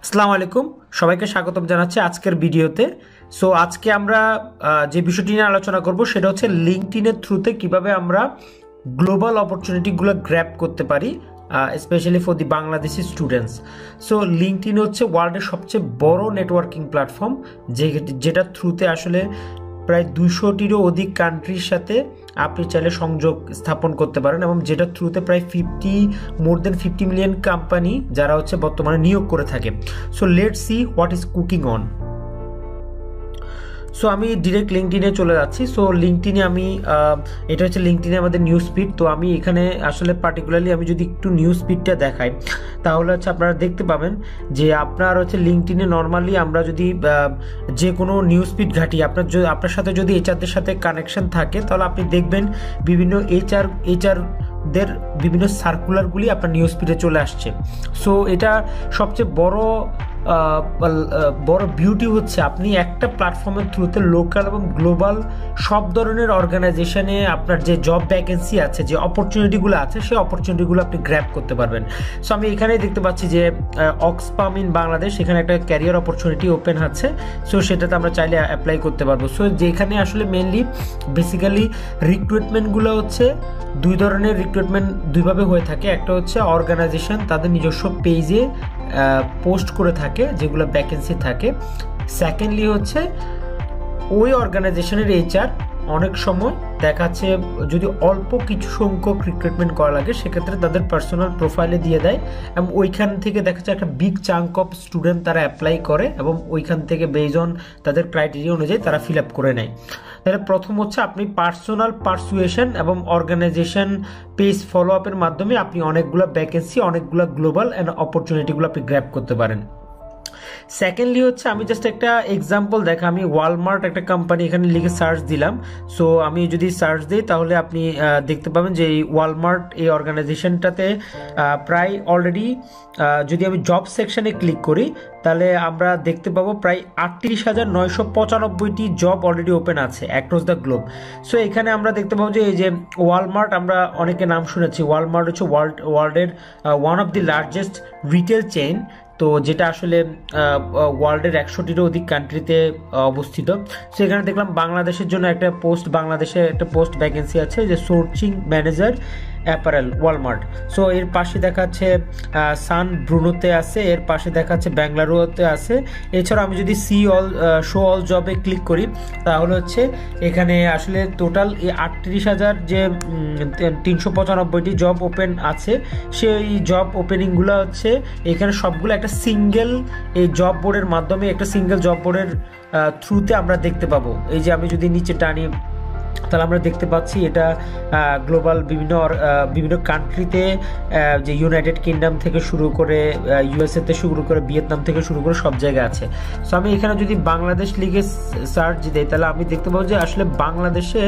আসসালামু আলাইকুম, সবাইকে স্বাগতম জানাচ্ছি আজকের ভিডিওতে। সো আজকে আমরা যে বিষয়টি নিয়ে আলোচনা করব সেটা হচ্ছে লিঙ্কডইনের থ্রুতে কিভাবে আমরা গ্লোবাল অপরচুনিটিগুলো গ্র্যাব করতে পারি, specially for the Bangladeshi students. So LinkedIn হচ্ছে ওয়ার্ল্ডের সবচেয়ে বড় নেটওয়ার্কিং প্ল্যাটফর্ম, যেটার থ্রুতে আসলে প্রায় 200টিরও অধিক কান্ট্রির সাথে আপনি চাইলে সংযোগ স্থাপন করতে পারেন, এবং যেটার থ্রুতে প্রায় মোর দেন 50 মিলিয়ন কোম্পানি যারা হচ্ছে বর্তমানে নিয়োগ করে থাকে। So let's see what is cooking on. So আমি ডিরেক্ট লিঙ্কডইনে চলে যাচ্ছি। সো লিঙ্কডইনে আমি এটা হচ্ছে লিঙ্কডইনে আমাদের নিউজ ফিড। তো আমি এখানে আসলে পার্টিকুলারলি আমি যদি একটু নিউজ ফিডটা দেখাই তাহলে হচ্ছে আপনারা দেখতে পাবেন যে আপনার হচ্ছে লিঙ্কডইনে নর্মালি আমরা যদি যে কোনো নিউজ ফিড ঘাঁটি, আপনার সাথে যদি এইচআরদের সাথে কানেকশন থাকে তাহলে আপনি দেখবেন বিভিন্ন এইচআরদের বিভিন্ন সার্কুলারগুলি আপনার নিউজ ফিডে চলে আসছে। সো এটা সবচেয়ে বড় বিউটি হচ্ছে আপনি একটা প্ল্যাটফর্মের থ্রুতে লোকাল এবং গ্লোবাল সব ধরনের অর্গানাইজেশনে আপনার যে জব ভ্যাকেন্সি আছে, যে অপরচুনিটিগুলো আছে, সেই অপরচুনিটিগুলো আপনি গ্র্যাব করতে পারবেন। সো আমি এখানেই দেখতে পাচ্ছি যে অক্সফাম ইন বাংলাদেশ, এখানে একটা ক্যারিয়ার অপরচুনিটি ওপেন আছে। সো সেটাতে আমরা চাইলে অ্যাপ্লাই করতে পারবো। সো যেখানে আসলে মেনলি বেসিক্যালি রিক্রুটমেন্টগুলো হচ্ছে দুই ধরনের, রিক্রুটমেন্ট দুইভাবে হয়ে থাকে। একটা হচ্ছে অর্গানাইজেশন তাদের নিজস্ব পেজে পোস্ট করে থাকে যেগুলো ভ্যাকেন্সি থাকে। সেকেন্ডলি হচ্ছে ওই অর্গানাইজেশনের এইচআর অনেক সময় দেখাচ্ছে যদি অল্প কিছু সংখ্যক রিক্রুটমেন্ট করা লাগে সেক্ষেত্রে তাদের পার্সোনাল প্রোফাইলে দিয়ে দেয়, এবং ওইখান থেকে দেখা যাচ্ছে একটা বিগ চাঙ্ক অফ স্টুডেন্ট তারা অ্যাপ্লাই করে এবং ওইখান থেকে বেজ অন তাদের ক্রাইটেরিয়া অনুযায়ী তারা ফিল আপ করে নেয়। তাহলে প্রথম হচ্ছে আপনি পার্সোনাল পারসুয়েশন এবং অর্গানাইজেশন পেজ ফলো আপের মাধ্যমে আপনি অনেকগুলো ভ্যাকেন্সি, অনেকগুলো গ্লোবাল অ্যান্ড অপরচুনিটিগুলো আপনি গ্র্যাব করতে পারেন। সেকেন্ডলি হচ্ছে আমি জাস্ট একটা এক্সাম্পল দেখা, আমি ওয়ালমার্ট একটা কোম্পানি এখানে লিখে সার্চ দিলাম। সো আমি যদি সার্চ দিই তাহলে আপনি দেখতে পাবেন যে এই ওয়ালমার্ট এই অর্গানাইজেশনটাতে প্রায় অলরেডি যদি আমি জব সেকশনে ক্লিক করি তাহলে আমরা দেখতে পাবো প্রায় 38,995টি জব অলরেডি ওপেন আছে অ্যাক্রস দ্য গ্লোব। সো এখানে আমরা দেখতে পাবো যে এই যে ওয়ালমার্ট, আমরা অনেকে নাম শুনেছি, ওয়ালমার্ট হচ্ছে ওয়ার্ল্ডের one of the largest retail chain, তো যেটা আসলে ওয়ার্ল্ডের 100টিরও অধিক কান্ট্রিতে অবস্থিত। সো এখানে দেখলাম বাংলাদেশের জন্য একটা পোস্ট ভ্যাকেন্সি আছে যে sourcing manager apparel Walmart. So এর পাশে দেখাচ্ছে সান ব্রুনোতে আছে, এর পাশে দেখাচ্ছে ব্যাঙ্গালুরুতে আছে। এছাড়া আমি যদি শো অল জবে ক্লিক করি তাহলে হচ্ছে এখানে আসলে টোটাল এই 38,000 যে 395টি জব ওপেন আছে সেই জব ওপেনিংগুলো হচ্ছে এখানে সবগুলো একটা সিঙ্গেল এই জব বোর্ডের মাধ্যমে, একটা সিঙ্গেল জব বোর্ডের থ্রুতে আমরা দেখতে পাবো। এই যে আমি যদি নিচে টানি তাহলে আমরা দেখতে পাচ্ছি এটা গ্লোবাল বিভিন্ন কান্ট্রিতে, যে ইউনাইটেড কিংডম থেকে শুরু করে ইউএসএ তে শুরু করে ভিয়েতনাম থেকে শুরু করে সব জায়গায় আছে। সো আমি এখানে যদি বাংলাদেশ লিখে সার্চ দিই তাহলে আমি দেখতে পাবো যে আসলে বাংলাদেশে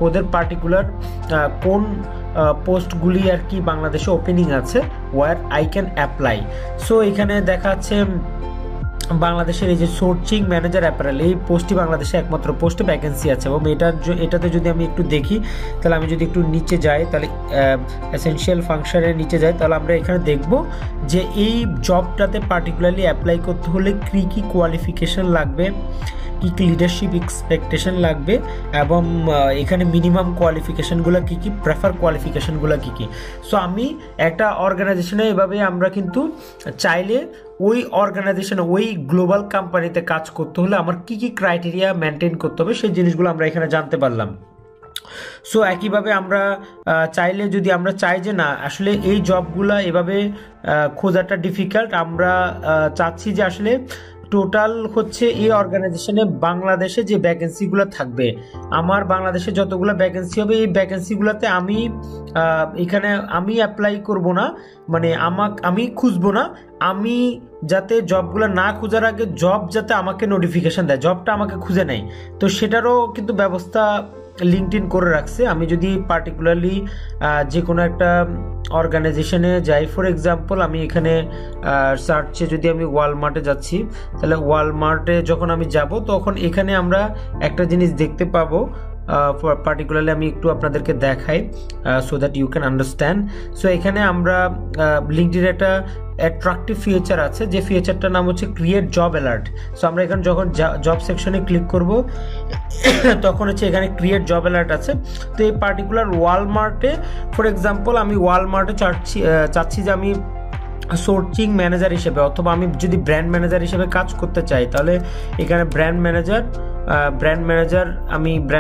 ওদের পার্টিকুলার কোন পোস্টগুলি আর কি বাংলাদেশে ওপেনিং আছে where I can apply. So এখানে দেখাচ্ছে বাংলাদেশের এই যে সোর্সিং ম্যানেজার অ্যাপারেল, এই পোস্টটি বাংলাদেশে একমাত্র পোস্টে ভ্যাকেন্সি আছে, এবং এটাতে যদি আমি একটু দেখি তাহলে আমি যদি একটু নিচে যাই তাহলে এসেনশিয়াল ফাংশনের নিচে যাই তাহলে আমরা এখানে দেখব যে এই জবটাতে পার্টিকুলারলি অ্যাপ্লাই করতে হলে কী কী কোয়ালিফিকেশন লাগবে, কী কী লিডারশিপ এক্সপেকটেশন লাগবে, এবং এখানে মিনিমাম কোয়ালিফিকেশানগুলো কী কী, প্রেফার কোয়ালিফিকেশানগুলো কী কী। সো আমি একটা অর্গানাইজেশনে এভাবে আমরা কিন্তু চাইলে ওই অর্গানাইজেশনে ওই গ্লোবাল কোম্পানিতে কাজ করতে হলে আমার কী কী ক্রাইটেরিয়া মেনটেন করতে হবে সেই জিনিসগুলো আমরা এখানে জানতে পারলাম। সো একইভাবে আমরা চাইলে যদি আমরা চাই যে না আসলে এই জবগুলো এভাবে খোঁজাটা ডিফিকাল্ট, আমরা চাচ্ছি যে আসলে টোটাল হচ্ছে এই অর্গানাইজেশনে বাংলাদেশে যে ভ্যাকেন্সিগুলো থাকবে, আমার বাংলাদেশে যতগুলো ভ্যাকেন্সি হবে এই ভ্যাকেন্সিগুলোতে এখানে আমি অ্যাপ্লাই করব না, মানে আমি খুঁজবো না, আমি যাতে জবগুলো না খোঁজার আগে জব যাতে আমাকে নোটিফিকেশন দেয়, জবটা আমাকে খুঁজে নেয়, তো সেটারও কিন্তু ব্যবস্থা লিঙ্কডইন করে রাখছে। আমি যদি পার্টিকুলারলি যে কোনো একটা অর্গানাইজেশনে যাই, ফর এক্সাম্পল আমি এখানে সার্চে যদি আমি ওয়ালমার্টে যাচ্ছি তাহলে ওয়ালমার্টে যখন আমি যাব তখন এখানে আমরা একটা জিনিস দেখতে পাবো, পার্টিকুলারলি আমি একটু আপনাদেরকে দেখাই so that you can understand. So এখানে আমরা লিঙ্কডইনের একটা অ্যাট্রাকটিভ ফিচার আছে, যে ফিচারটার নাম হচ্ছে ক্রিয়েট জব অ্যালার্ট। সো আমরা এখানে যখন জব সেকশনে ক্লিক করব তখন হচ্ছে এখানে ক্রিয়েট জব অ্যালার্ট আছে। তো এই পার্টিকুলার ওয়ালমার্টে, ফর এক্সাম্পল আমি ওয়ালমার্টে চাচ্ছি যে আমি সোর্সিং ম্যানেজার হিসেবে, অথবা আমি যদি ব্র্যান্ড ম্যানেজার হিসেবে কাজ করতে চাই, তাহলে এখানে ব্র্যান্ড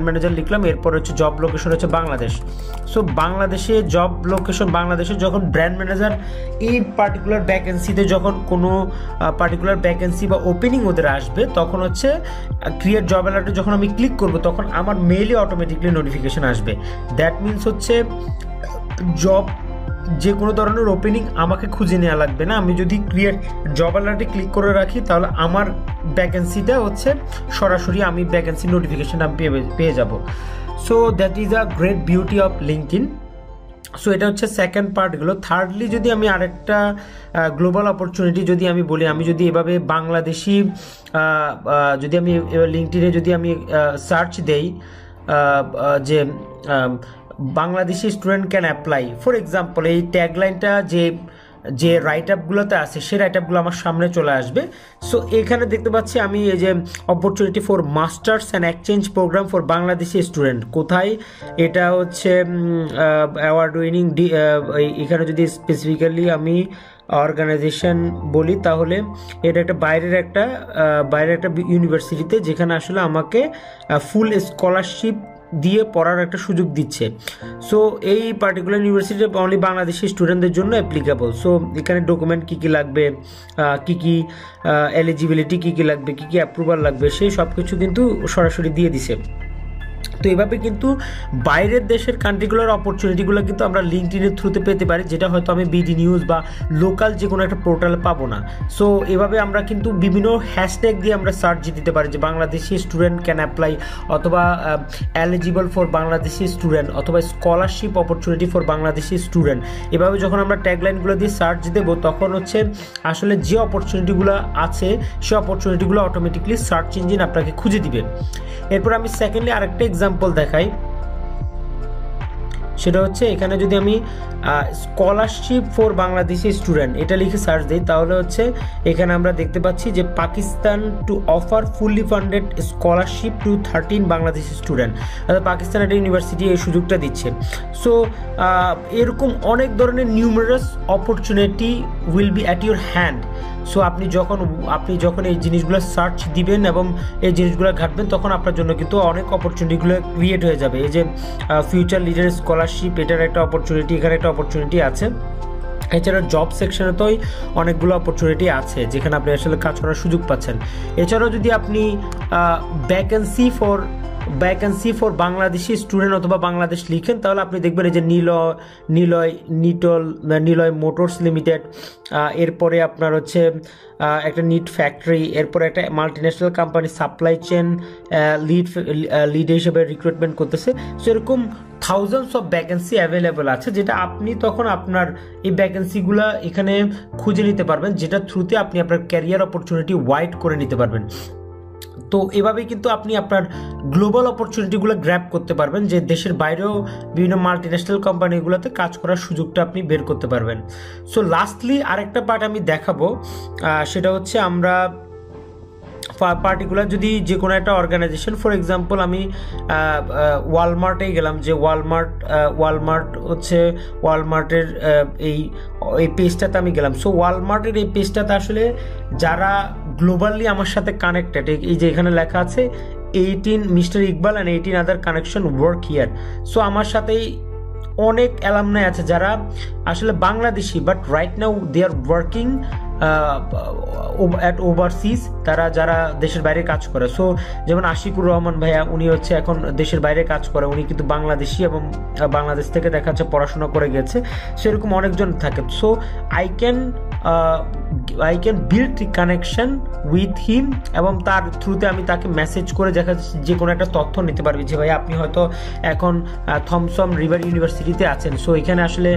ম্যানেজার লিখলাম। এরপর হচ্ছে জব লোকেশন হচ্ছে বাংলাদেশ। সো বাংলাদেশে জব লোকেশন বাংলাদেশে, যখন ব্র্যান্ড ম্যানেজার এই পার্টিকুলার ভ্যাকেন্সিতে যখন কোনো পার্টিকুলার ভ্যাকেন্সি বা ওপেনিং ওদের আসবে, তখন হচ্ছে ক্রিয়েট জব অ্যালার্টে যখন আমি ক্লিক করব তখন আমার মেইলে অটোমেটিকলি নোটিফিকেশন আসবে। দ্যাট মিনস হচ্ছে জব যে কোনো ধরনের ওপেনিং আমাকে খুঁজে নেওয়া লাগবে না। আমি যদি ক্রিয়েট জব অ্যালার্টে ক্লিক করে রাখি তাহলে আমার ভ্যাকেন্সিটা হচ্ছে সরাসরি আমি ভ্যাকেন্সি নোটিফিকেশন আমি পেয়ে যাব। So that is a great beauty of LinkedIn. So এটা হচ্ছে সেকেন্ড পার্টগুলো। থার্ডলি যদি আমি আরেকটা গ্লোবাল অপরচুনিটি যদি আমি বলি, আমি যদি এভাবে বাংলাদেশি যদি আমি লিঙ্কডইনে যদি আমি সার্চ দেই যে Bangladeshi student can apply, for example এই ট্যাগলাইনটা যে রাইট আপগুলোতে আছে সেই রাইট আপগুলো আমার সামনে চলে আসবে। সো এখানে দেখতে পাচ্ছি আমি এই যে opportunity for masters and exchange programme for Bangladeshi student, কোথায় এটা হচ্ছে অ্যাওয়ার্ড উইনিং। এখানে যদি স্পেসিফিক্যালি আমি অর্গানাইজেশন বলি তাহলে এটা একটা বাইরের একটা ইউনিভার্সিটিতে, যেখানে আসলে আমাকে ফুল স্কলারশিপ দিয়ে পড়ার একটা সুযোগ দিচ্ছে। সো এই পার্টিকুলার ইউনিভার্সিটি অনলি বাংলাদেশি স্টুডেন্টদের জন্য অ্যাপ্লিকেবল। সো এখানে ডকুমেন্ট কী কী লাগবে, কী কী এলিজিবিলিটি কী কী লাগবে, কী কী অ্যাপ্রুভাল লাগবে, সেই সব কিছু কিন্তু সরাসরি দিয়ে দিছে। তো এভাবে কিন্তু বাইরের দেশের কান্ট্রিগুলোর অপরচুনিটিগুলো কিন্তু আমরা লিঙ্কডইনের থ্রুতে পেতে পারি, যেটা হয়তো আমি বিডি নিউজ বা লোকাল যে কোনো একটা পোর্টালে পাবো না। সো এভাবে আমরা কিন্তু বিভিন্ন হ্যাশট্যাগ দিয়ে আমরা সার্চ দিতে পারি যে বাংলাদেশি স্টুডেন্ট ক্যান অ্যাপ্লাই, অথবা এলিজিবল ফর বাংলাদেশি স্টুডেন্ট, অথবা scholarship opportunity for Bangladeshi student. এভাবে যখন আমরা ট্যাগলাইনগুলো দিয়ে সার্চ দেবো তখন হচ্ছে আসলে যে অপরচুনিটিগুলো আছে সেই অপরচুনিটিগুলো অটোমেটিকলি সার্চ ইঞ্জিন আপনাকে খুঁজে দিবে। এরপর আমি সেকেন্ডলি আরেকটা এক্সাম্পল দেখাই, সেটা হচ্ছে এখানে যদি আমি স্কলারশিপ ফর বাংলাদেশি স্টুডেন্ট এটা লিখে সার্চ দিই, তাহলে হচ্ছে এখানে আমরা দেখতে পাচ্ছি যে Pakistan to offer fully funded scholarship to 13 Bangladeshi student, অর্থাৎ পাকিস্তান একটা ইউনিভার্সিটি এই সুযোগটা দিচ্ছে। সো এরকম অনেক ধরনের numerous opportunity will be at your hand. So আপনি যখন এই জিনিসগুলো সার্চ দিবেন এবং এই জিনিসগুলো ঘাটবেন, তখন আপনার জন্য কিন্তু অনেক অপরচুনিটিগুলো ক্রিয়েট হয়ে যাবে। এই যে ফিউচার লিডার স্কলারশিপ, এটার একটা অপরচুনিটি, এখানে একটা অপরচুনিটি আছে। এছাড়া জব সেকশনে তো অনেকগুলো অপরচুনিটি আছে যেখানে আপনি আসলে কাজ করার সুযোগ পাচ্ছেন। এছাড়াও যদি আপনি ভ্যাকেন্সি ফর বাংলাদেশি স্টুডেন্ট অথবা বাংলাদেশ লিখেন, তাহলে আপনি দেখবেন এই যে নিলয় মোটরস লিমিটেড, এরপরে আপনার হচ্ছে একটা নিট ফ্যাক্টরি, এরপরে একটা multinational company supply chain lead হিসেবে রিক্রুটমেন্ট করতেছে। সো এরকম থাউজেন্ডস অফ ভ্যাকেন্সি অ্যাভেলেবেল আছে, যেটা আপনি তখন আপনার এই ভ্যাকেন্সিগুলো এখানে খুঁজে নিতে পারবেন, যেটা থ্রুতে আপনি আপনার ক্যারিয়ার অপরচুনিটি ওয়াইড করে নিতে পারবেন। তো এভাবেই কিন্তু আপনি আপনার গ্লোবাল অপরচুনিটিগুলো গ্র্যাব করতে পারবেন, যে দেশের বাইরেও বিভিন্ন মাল্টিন্যাশনাল কোম্পানিগুলোতে কাজ করার সুযোগটা আপনি বের করতে পারবেন। সো লাস্টলি আরেকটা পার্ট আমি দেখাবো, সেটা হচ্ছে আমরা পার্টিকুলার যদি যে কোনো একটা অর্গানাইজেশন, ফর এক্সাম্পল আমি ওয়ালমার্টে গেলাম, যে ওয়ালমার্টের এই পেজটাতে আমি গেলাম। সো ওয়ালমার্টের এই পেজটাতে আসলে যারা গ্লোবালি আমার সাথে কানেক্টেড, এই যে এখানে লেখা আছে 18 mister Iqbal and 18 other connection work here. So আমার সাথেই অনেক অ্যালামনাই আছে যারা আসলে Bangladeshi, but right now they are working at overseas, তারা যারা দেশের বাইরে কাজ করে। সো যেমন আশিকুর রহমান ভাইয়া, উনি হচ্ছে এখন দেশের বাইরে কাজ করে, উনি কিন্তু বাংলাদেশি এবং বাংলাদেশ থেকে দেখা যাচ্ছে পড়াশোনা করে গেছে। সেরকম অনেকজন থাকে। So I can build connection with him, এবং তার থ্রুতে আমি তাকে মেসেজ করে দেখা যাচ্ছে যে কোনো একটা তথ্য নিতে পারবি যে ভাই আপনি হয়তো এখন থমসম রিভার ইউনিভার্সিটিতে আছেন, সো এখানে আসলে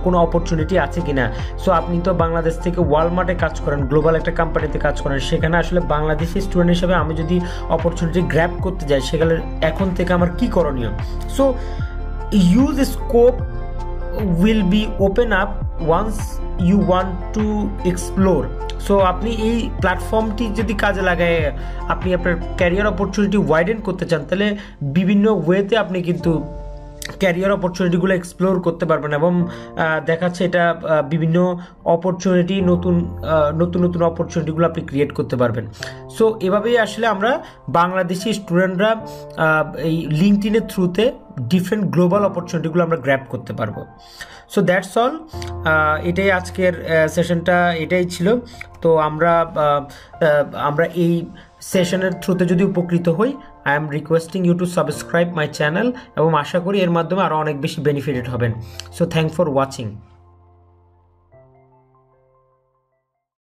কোনো অপরচুনিটি আছে কিনা। সো আপনি তো বাংলাদেশ থেকে ওয়ালমার্টে কাজ করেন, গ্লোবাল একটা কোম্পানিতে কাজ করেন, সেখানে আসলে বাংলাদেশি স্টুডেন্ট হিসেবে আমি যদি অপরচুনিটি গ্র্যাব করতে যাই, সেখানে এখন থেকে আমার কি করণীয়। So use scope will be open up once you want to explore, so আপনি এই প্ল্যাটফর্মটি যদি কাজে লাগায় আপনি আপনার ক্যারিয়ার অপরচুনিটি ওয়াইডেন করতে চান, তাহলে বিভিন্ন ওয়েতে আপনি কিন্তু ক্যারিয়ার অপরচুনিটিগুলো এক্সপ্লোর করতে পারবেন এবং দেখাচ্ছে এটা বিভিন্ন অপরচুনিটি, নতুন নতুন অপরচুনিটিগুলো আপনি ক্রিয়েট করতে পারবেন। সো এভাবেই আসলে আমরা বাংলাদেশি স্টুডেন্টরা এই লিঙ্কডইনের থ্রুতে ডিফারেন্ট গ্লোবাল অপরচুনিটিগুলো আমরা গ্র্যাব করতে পারবো। সো দ্যাটস অল, এটাই আজকের সেশনটা এটাই ছিল। তো আমরা এই সেশনের থ্রুতে যদি উপকৃত হই, I am requesting you to subscribe my channel এবং আশা করি এর মাধ্যমে আরও অনেক বেশি বেনিফিটেড হবেন। So thank for watching.